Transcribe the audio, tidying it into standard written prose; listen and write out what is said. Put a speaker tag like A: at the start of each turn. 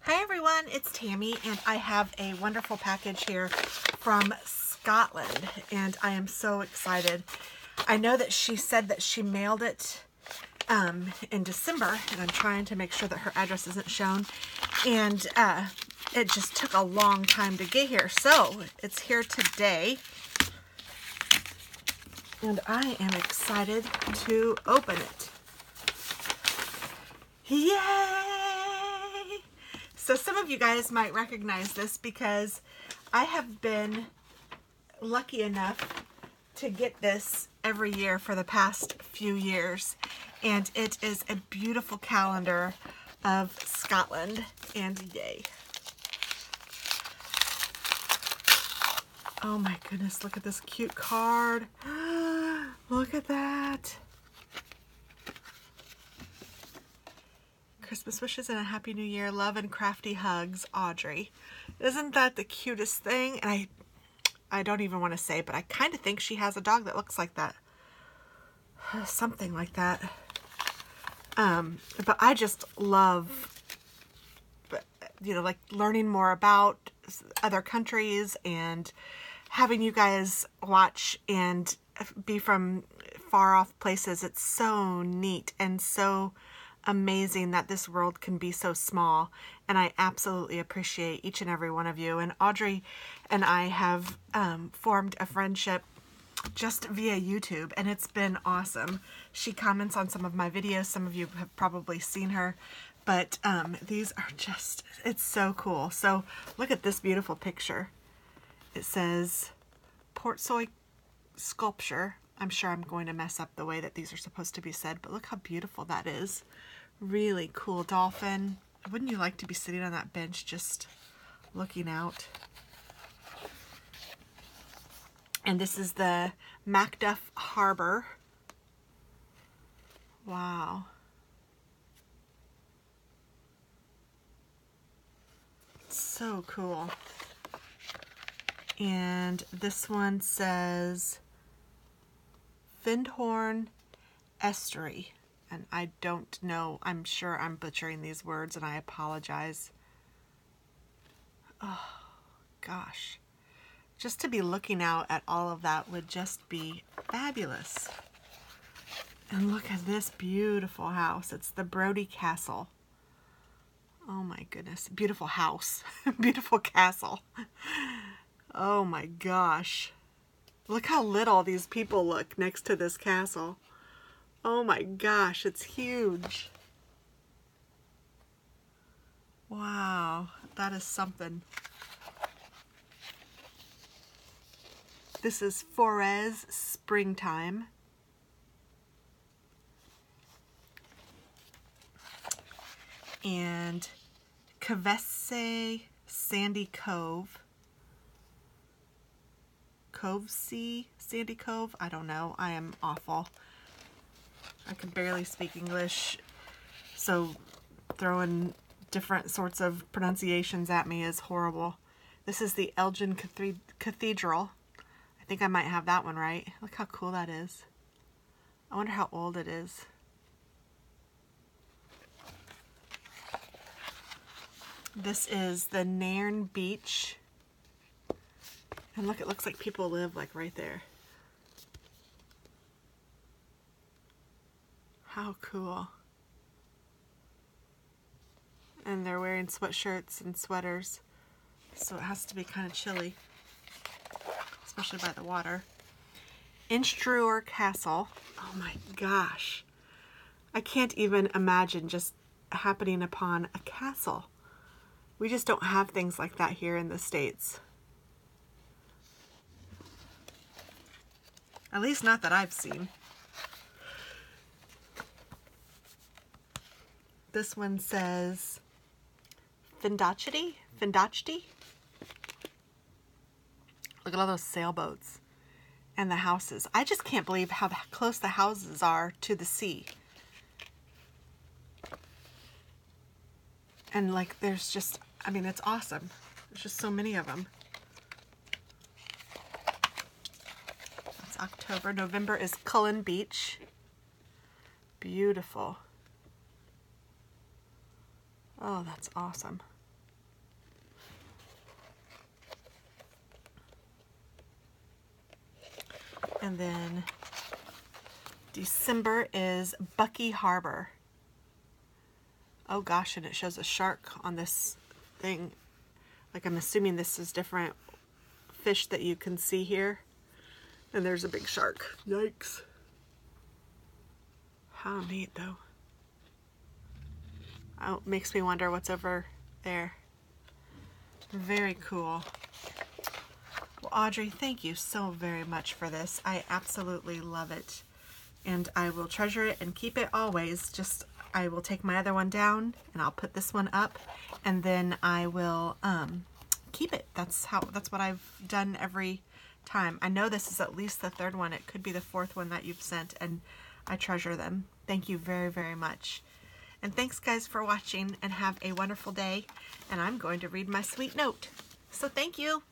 A: Hi everyone, it's Tammy and I have a wonderful package here from Scotland and I am so excited. I know that she said that she mailed it in December and I'm trying to make sure that her address isn't shown, and it just took a long time to get here. So it's here today and I am excited to open it. Yay! So some of you guys might recognize this because I have been lucky enough to get this every year for the past few years. And it is a beautiful calendar of Scotland, and yay. Oh my goodness, look at this cute card. Look at that. Christmas wishes and a happy new year. Love and crafty hugs, Audrey. Isn't that the cutest thing? And I don't even want to say, but I kind of think she has a dog that looks like that. Something like that. But I just love, you know, like learning more about other countries and having you guys watch and be from far off places. It's so neat and so amazing that this world can be so small, and I absolutely appreciate each and every one of you. And Audrey and I have formed a friendship just via YouTube, and it's been awesome. She comments on some of my videos. Some of you have probably seen her, but these are just, it's so cool. So look at this beautiful picture. It says Portsoy Sculpture. I'm sure I'm going to mess up the way that these are supposed to be said, but look how beautiful that is. Really cool dolphin. Wouldn't you like to be sitting on that bench just looking out? And this is the Macduff Harbor. Wow. So cool. And this one says Findhorn Estuary. And I don't know, I'm sure I'm butchering these words and I apologize. Oh, gosh. Just to be looking out at all of that would just be fabulous. And look at this beautiful house. It's the Brodie Castle. Oh my goodness. Beautiful house. Beautiful castle. Oh my gosh. Look how little these people look next to this castle. Oh my gosh, it's huge. Wow, that is something. This is Forez Springtime. And Cavesse Sandy Cove. Covesea Sandy Cove? I don't know. I am awful. I can barely speak English, so throwing different sorts of pronunciations at me is horrible. This is the Elgin Cathedral. I think I might have that one right. Look how cool that is. I wonder how old it is. This is the Nairn Beach. And look, it looks like people live like right there. How cool. And they're wearing sweatshirts and sweaters, so it has to be kind of chilly, especially by the water. Instruer Castle. Oh my gosh. I can't even imagine just happening upon a castle. We just don't have things like that here in the States. At least not that I've seen. This one says Findachity? Findachty? Look at all those sailboats and the houses. I just can't believe how close the houses are to the sea. And like there's just, I mean, it's awesome. There's just so many of them. That's October. November is Cullen Beach. Beautiful. Oh, that's awesome. And then December is Bucky Harbor. Oh gosh, and it shows a shark on this thing. Like, I'm assuming this is different fish that you can see here. And there's a big shark. Yikes. How neat though. Oh, it makes me wonder what's over there. Very cool. Well, Audrey, thank you so very much for this. I absolutely love it. And I will treasure it and keep it always. Just, I will take my other one down and I'll put this one up, and then I will keep it. That's what I've done every time. I know this is at least the third one. It could be the fourth one that you've sent, and I treasure them. Thank you very, very much. And thanks guys for watching, and have a wonderful day. And I'm going to read my sweet note. So thank you.